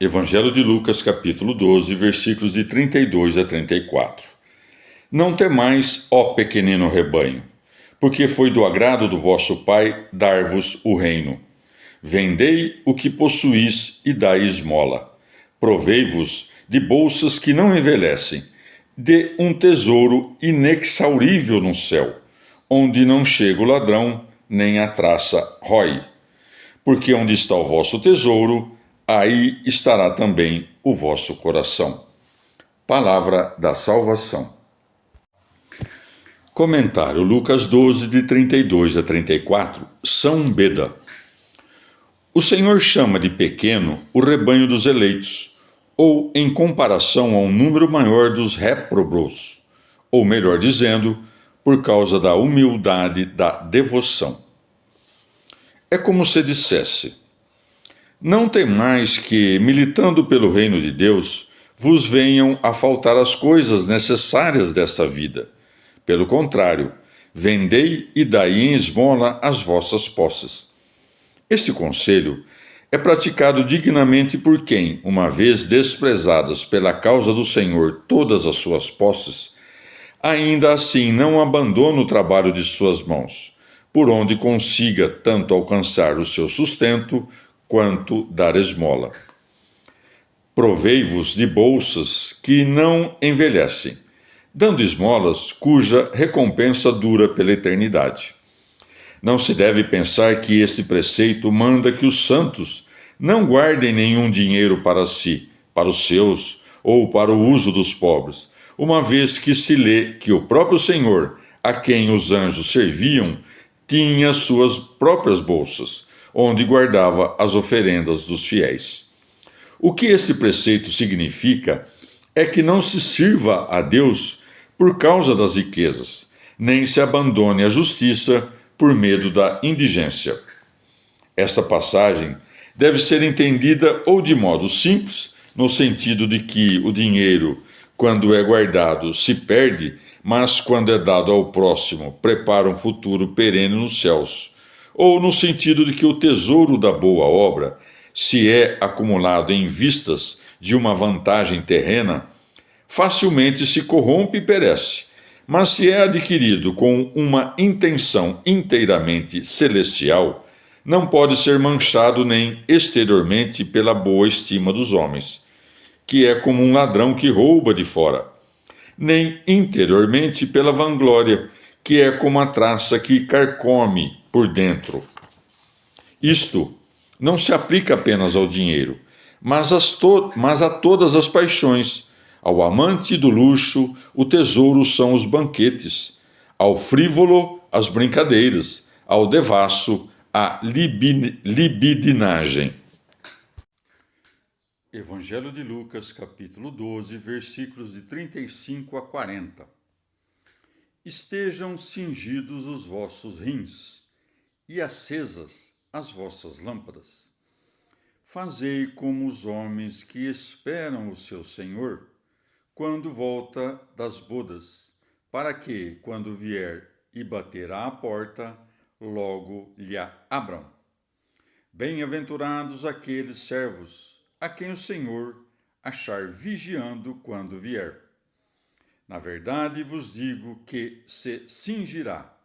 Evangelho de Lucas, capítulo 12, versículos de 32 a 34. Não temais, ó pequenino rebanho, porque foi do agrado do vosso Pai dar-vos o reino. Vendei o que possuís e dai esmola. Provei-vos de bolsas que não envelhecem, de um tesouro inexaurível no céu, onde não chega o ladrão, nem a traça rói. Porque onde está o vosso tesouro, aí estará também o vosso coração. Palavra da salvação. Comentário Lucas 12, de 32 a 34, São Beda. O Senhor chama de pequeno o rebanho dos eleitos, ou em comparação a um número maior dos réprobos, ou melhor dizendo, por causa da humildade da devoção. É como se dissesse: não temais que, militando pelo reino de Deus, vos venham a faltar as coisas necessárias dessa vida. Pelo contrário, vendei e dai em esmola as vossas posses. Este conselho é praticado dignamente por quem, uma vez desprezadas pela causa do Senhor todas as suas posses, ainda assim não abandona o trabalho de suas mãos, por onde consiga tanto alcançar o seu sustento quanto dar esmola. Provei-vos de bolsas que não envelhecem, dando esmolas cuja recompensa dura pela eternidade. Não se deve pensar que esse preceito manda que os santos não guardem nenhum dinheiro para si, para os seus ou para o uso dos pobres, uma vez que se lê que o próprio Senhor, a quem os anjos serviam, tinha suas próprias bolsas, onde guardava as oferendas dos fiéis. O que esse preceito significa é que não se sirva a Deus por causa das riquezas, nem se abandone à justiça por medo da indigência. Essa passagem deve ser entendida ou de modo simples, no sentido de que o dinheiro, quando é guardado, se perde, mas quando é dado ao próximo, prepara um futuro perene nos céus, ou no sentido de que o tesouro da boa obra, se é acumulado em vistas de uma vantagem terrena, facilmente se corrompe e perece, mas se é adquirido com uma intenção inteiramente celestial, não pode ser manchado nem exteriormente pela boa estima dos homens, que é como um ladrão que rouba de fora, nem interiormente pela vanglória, que é como a traça que carcome por dentro. Isto não se aplica apenas ao dinheiro, mas a todas as paixões. Ao amante do luxo, o tesouro são os banquetes; ao frívolo, as brincadeiras; ao devasso, a libidinagem. Evangelho de Lucas, capítulo 12, versículos de 35 a 40. Estejam cingidos os vossos rins e acesas as vossas lâmpadas. Fazei como os homens que esperam o seu Senhor quando volta das bodas, para que, quando vier e bater à porta, logo lhe abram. Bem-aventurados aqueles servos a quem o Senhor achar vigiando quando vier. Na verdade vos digo que se cingirá,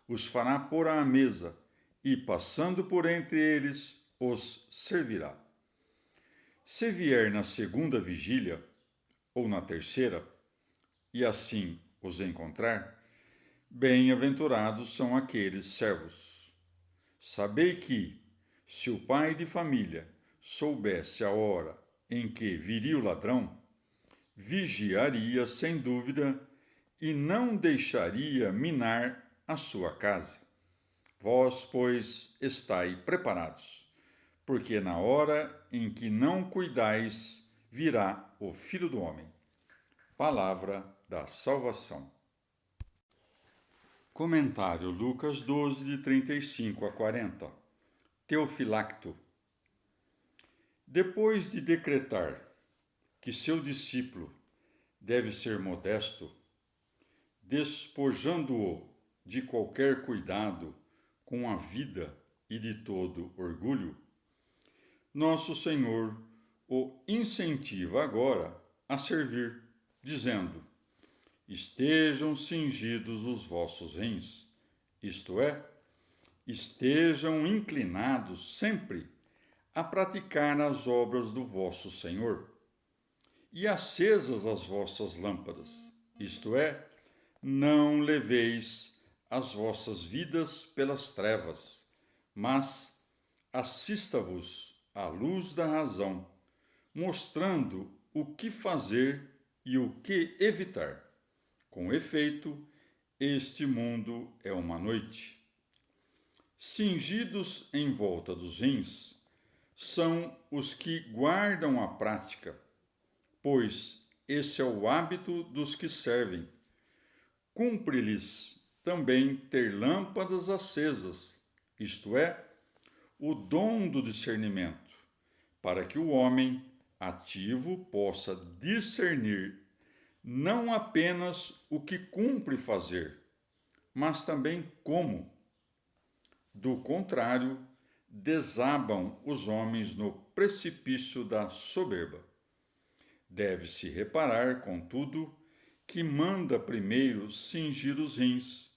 os fará pôr à mesa, e, passando por entre eles, os servirá. Se vier na segunda vigília, ou na terceira, e assim os encontrar, bem-aventurados são aqueles servos. Sabei que, se o pai de família soubesse a hora em que viria o ladrão, vigiaria sem dúvida e não deixaria minar a sua casa. Vós, pois, estai preparados, porque na hora em que não cuidais, virá o Filho do Homem. Palavra da salvação. Comentário Lucas 12, de 35 a 40. Teofilacto. Depois de decretar que seu discípulo deve ser modesto, despojando-o de qualquer cuidado com a vida e de todo orgulho, nosso Senhor o incentiva agora a servir, dizendo: estejam cingidos os vossos rins, isto é, estejam inclinados sempre a praticar as obras do vosso Senhor, e acesas as vossas lâmpadas, isto é, não leveis as vossas vidas pelas trevas, mas assista-vos à luz da razão, mostrando o que fazer e o que evitar. Com efeito, este mundo é uma noite. Cingidos em volta dos rins são os que guardam a prática, pois esse é o hábito dos que servem. Cumpre-lhes também ter lâmpadas acesas, isto é, o dom do discernimento, para que o homem ativo possa discernir não apenas o que cumpre fazer, mas também como. Do contrário, desabam os homens no precipício da soberba. Deve-se reparar, contudo, que manda primeiro cingir os rins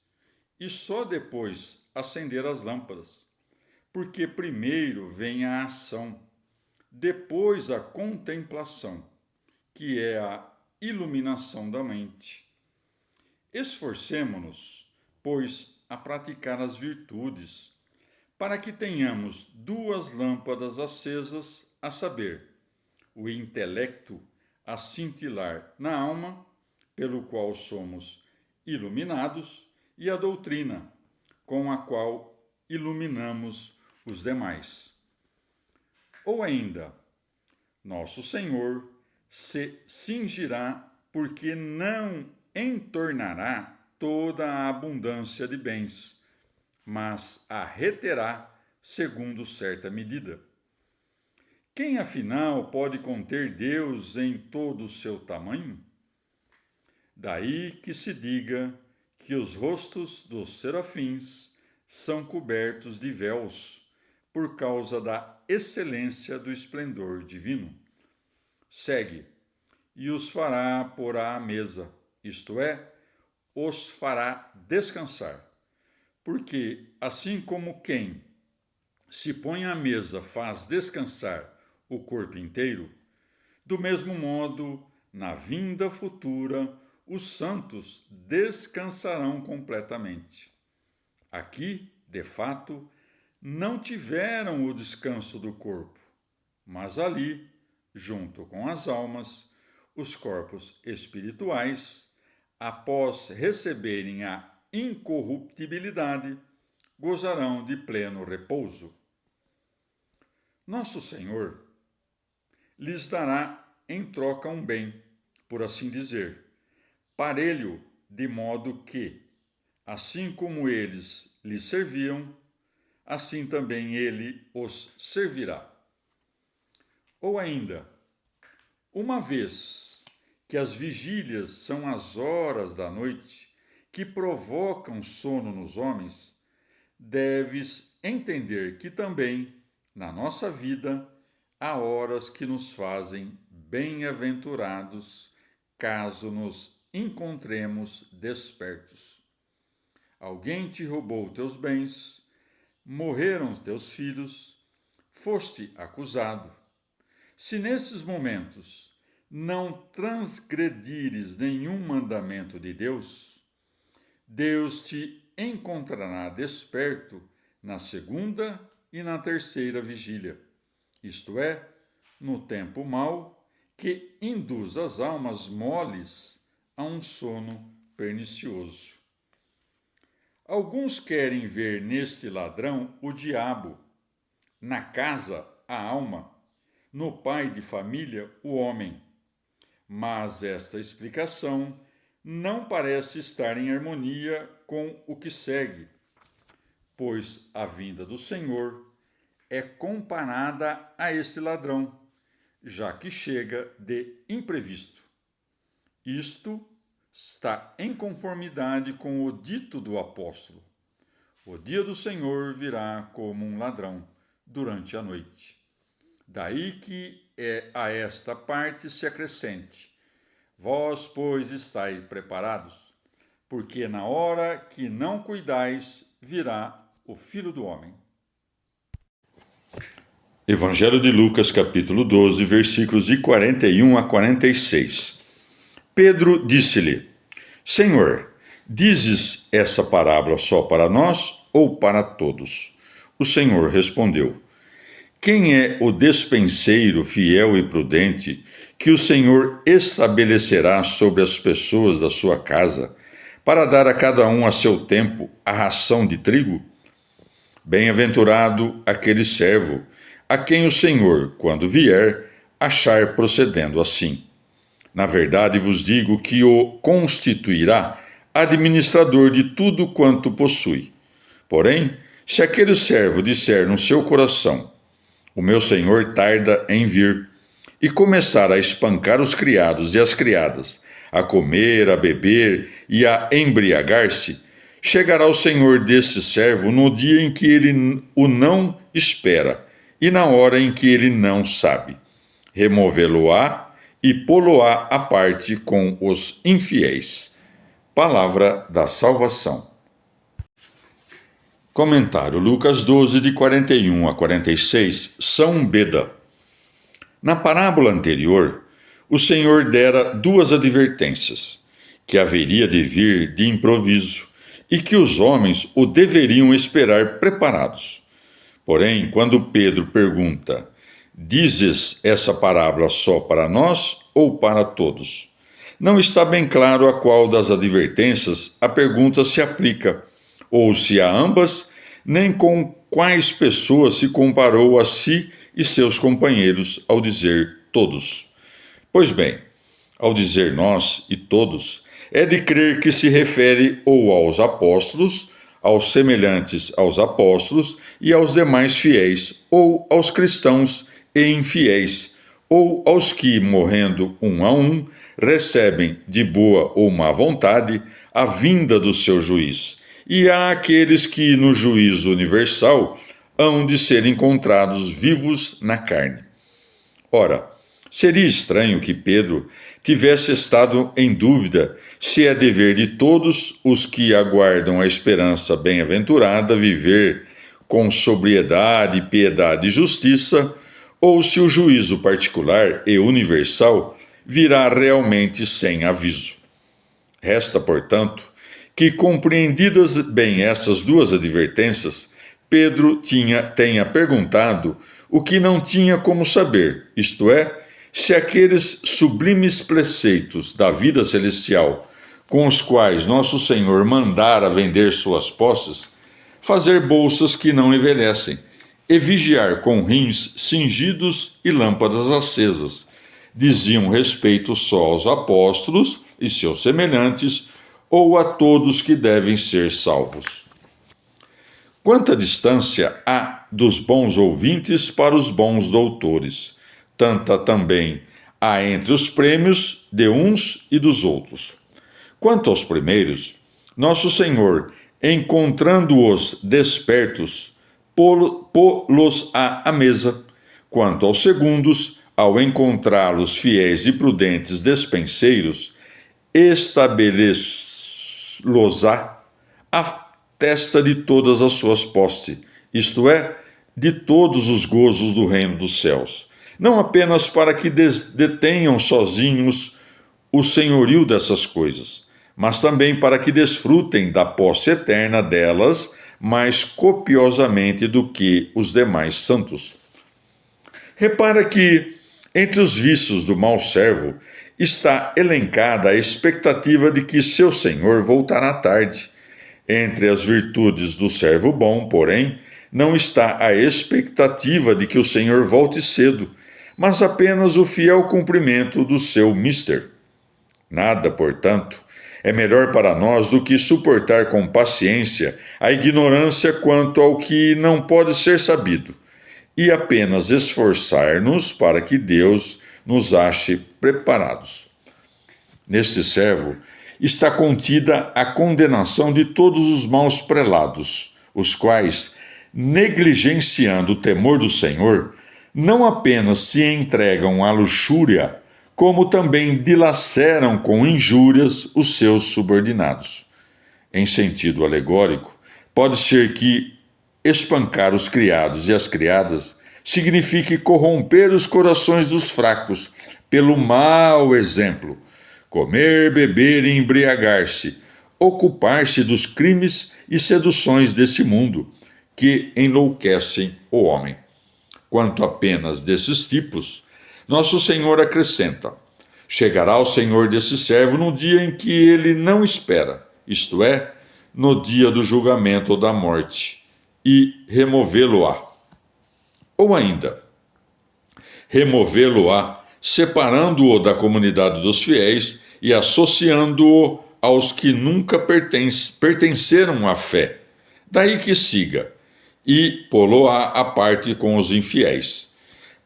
e só depois acender as lâmpadas, porque primeiro vem a ação, depois a contemplação, que é a iluminação da mente. Esforcemo-nos, pois, a praticar as virtudes, para que tenhamos duas lâmpadas acesas, a saber, o intelecto a cintilar na alma, pelo qual somos iluminados, e a doutrina, com a qual iluminamos os demais. Ou ainda, nosso Senhor se cingirá, porque não entornará toda a abundância de bens, mas a reterá segundo certa medida. Quem, afinal, pode conter Deus em todo o seu tamanho? Daí que se diga que os rostos dos serafins são cobertos de véus, por causa da excelência do esplendor divino. Segue, e os fará pôr à mesa, isto é, os fará descansar. Porque, assim como quem se põe à mesa faz descansar o corpo inteiro, do mesmo modo, na vinda futura, os santos descansarão completamente. Aqui, de fato, não tiveram o descanso do corpo, mas ali, junto com as almas, os corpos espirituais, após receberem a incorruptibilidade, gozarão de pleno repouso. Nosso Senhor lhes dará em troca um bem, por assim dizer, parelho, de modo que, assim como eles lhe serviam, assim também ele os servirá. Ou ainda, uma vez que as vigílias são as horas da noite que provocam sono nos homens, deves entender que também, na nossa vida, há horas que nos fazem bem-aventurados, caso nos encontremos despertos. Alguém te roubou teus bens, morreram os teus filhos, foste acusado. Se nesses momentos não transgredires nenhum mandamento de Deus, Deus te encontrará desperto na segunda e na terceira vigília, isto é, no tempo mau que induz as almas moles a um sono pernicioso. Alguns querem ver neste ladrão o diabo, na casa a alma, no pai de família o homem. Mas esta explicação não parece estar em harmonia com o que segue, pois a vinda do Senhor é comparada a esse ladrão, já que chega de imprevisto. Isto está em conformidade com o dito do apóstolo: o dia do Senhor virá como um ladrão durante a noite. Daí que a esta parte se acrescente: vós, pois, estáis preparados, porque na hora que não cuidais, virá o Filho do Homem. Evangelho de Lucas, capítulo 12, versículos de 41 a 46. Pedro disse-lhe: Senhor, dizes essa parábola só para nós ou para todos? O Senhor respondeu: Quem é o despenseiro fiel e prudente que o Senhor estabelecerá sobre as pessoas da sua casa, para dar a cada um a seu tempo a ração de trigo? Bem-aventurado aquele servo, a quem o Senhor, quando vier, achar procedendo assim. Na verdade vos digo que o constituirá administrador de tudo quanto possui. Porém, se aquele servo disser no seu coração: o meu senhor tarda em vir, e começar a espancar os criados e as criadas, a comer, a beber e a embriagar-se, chegará o senhor desse servo no dia em que ele o não espera e na hora em que ele não sabe. Removê-lo-á e pô-lo-á à parte com os infiéis. Palavra da salvação. Comentário Lucas 12, de 41 a 46, São Beda. Na parábola anterior, o Senhor dera duas advertências: que haveria de vir de improviso e que os homens o deveriam esperar preparados. Porém, quando Pedro pergunta: Dizes essa parábola só para nós ou para todos? Não está bem claro a qual das advertências a pergunta se aplica, ou se a ambas, nem com quais pessoas se comparou a si e seus companheiros ao dizer todos. Pois bem, ao dizer nós e todos, é de crer que se refere ou aos apóstolos, aos semelhantes aos apóstolos e aos demais fiéis, ou aos cristãos e infiéis, ou aos que, morrendo um a um, recebem de boa ou má vontade a vinda do seu juiz, e há aqueles que, no juízo universal, hão de ser encontrados vivos na carne. Ora, seria estranho que Pedro tivesse estado em dúvida se é dever de todos os que aguardam a esperança bem-aventurada viver com sobriedade, piedade e justiça, ou se o juízo particular e universal virá realmente sem aviso. Resta, portanto, que, compreendidas bem essas duas advertências, Pedro tenha perguntado o que não tinha como saber, isto é, se aqueles sublimes preceitos da vida celestial, com os quais nosso Senhor mandara vender suas posses, fazer bolsas que não envelhecem, e vigiar com rins cingidos e lâmpadas acesas, diziam respeito só aos apóstolos e seus semelhantes, ou a todos que devem ser salvos. Quanta distância há dos bons ouvintes para os bons doutores, tanta também há entre os prêmios de uns e dos outros. Quanto aos primeiros, nosso Senhor, encontrando-os despertos, pô-los à mesa. Quanto aos segundos, ao encontrá-los fiéis e prudentes despenseiros, estabelece-los-á à testa de todas as suas posses, isto é, de todos os gozos do reino dos céus, não apenas para que detenham sozinhos o senhorio dessas coisas, mas também para que desfrutem da posse eterna delas mais copiosamente do que os demais santos. Repara que, entre os vícios do mau servo, está elencada a expectativa de que seu senhor voltará tarde. Entre as virtudes do servo bom, porém, não está a expectativa de que o senhor volte cedo, mas apenas o fiel cumprimento do seu mister. Nada, portanto, é melhor para nós do que suportar com paciência a ignorância quanto ao que não pode ser sabido, e apenas esforçar-nos para que Deus nos ache preparados. Neste servo está contida a condenação de todos os maus prelados, os quais, negligenciando o temor do Senhor, não apenas se entregam à luxúria, como também dilaceram com injúrias os seus subordinados. Em sentido alegórico, pode ser que espancar os criados e as criadas signifique corromper os corações dos fracos pelo mau exemplo, comer, beber e embriagar-se, ocupar-se dos crimes e seduções desse mundo, que enlouquecem o homem. Quanto a penas desses tipos, nosso Senhor acrescenta: chegará o Senhor desse servo no dia em que ele não espera, isto é, no dia do julgamento ou da morte, e removê-lo-á. Ou ainda, removê-lo-á, separando-o da comunidade dos fiéis e associando-o aos que nunca pertenceram à fé. Daí que siga, e pô-lo-á à parte com os infiéis.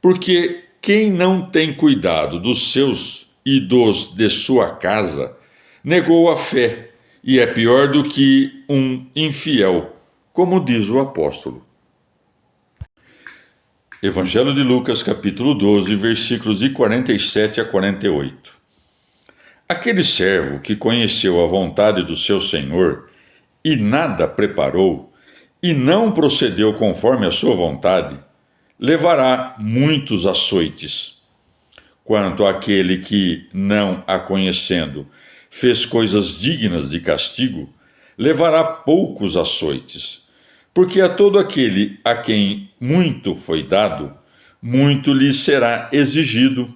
Porque quem não tem cuidado dos seus e dos de sua casa, negou a fé e é pior do que um infiel, como diz o apóstolo. Evangelho de Lucas, capítulo 12, versículos de 47 a 48. Aquele servo que conheceu a vontade do seu senhor e nada preparou, e não procedeu conforme a sua vontade, levará muitos açoites. Quanto àquele que, não a conhecendo, fez coisas dignas de castigo, levará poucos açoites. Porque a todo aquele a quem muito foi dado, muito lhe será exigido,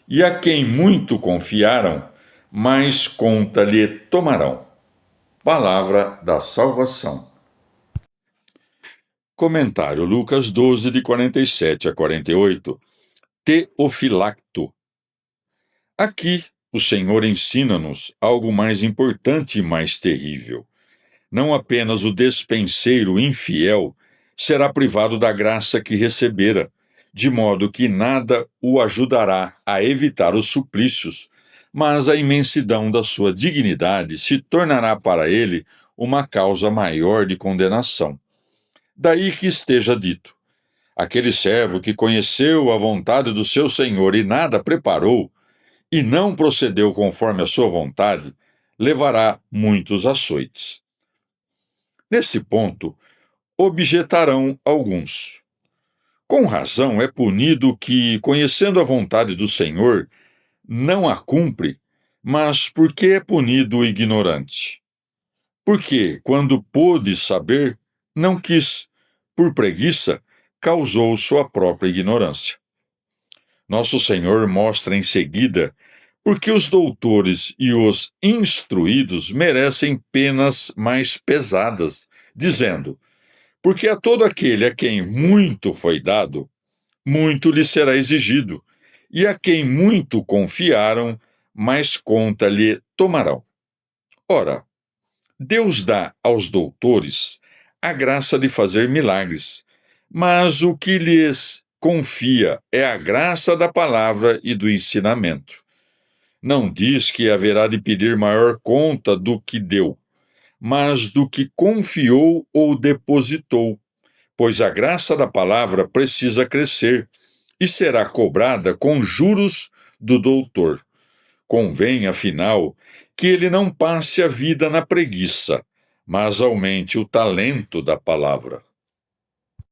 e a quem muito confiaram, mais conta lhe tomarão. Palavra da salvação. Comentário Lucas 12, de 47 a 48. Teofilacto. Aqui, o Senhor ensina-nos algo mais importante e mais terrível. Não apenas o despenseiro infiel será privado da graça que recebera, de modo que nada o ajudará a evitar os suplícios, mas a imensidão da sua dignidade se tornará para ele uma causa maior de condenação. Daí que esteja dito: aquele servo que conheceu a vontade do seu senhor e nada preparou, e não procedeu conforme a sua vontade, levará muitos açoites. Nesse ponto, objetarão alguns. Com razão é punido que, conhecendo a vontade do Senhor, não a cumpre, mas por que é punido o ignorante? Porque, quando pôde saber, não quis, por preguiça, causou sua própria ignorância. Nosso Senhor mostra em seguida porque os doutores e os instruídos merecem penas mais pesadas, dizendo: porque a todo aquele a quem muito foi dado, muito lhe será exigido, e a quem muito confiaram, mais conta lhe tomarão. Ora, Deus dá aos doutores a graça de fazer milagres, mas o que lhes confia é a graça da palavra e do ensinamento. Não diz que haverá de pedir maior conta do que deu, mas do que confiou ou depositou, pois a graça da palavra precisa crescer e será cobrada com juros do doutor. Convém, afinal, que ele não passe a vida na preguiça, mas aumente o talento da palavra.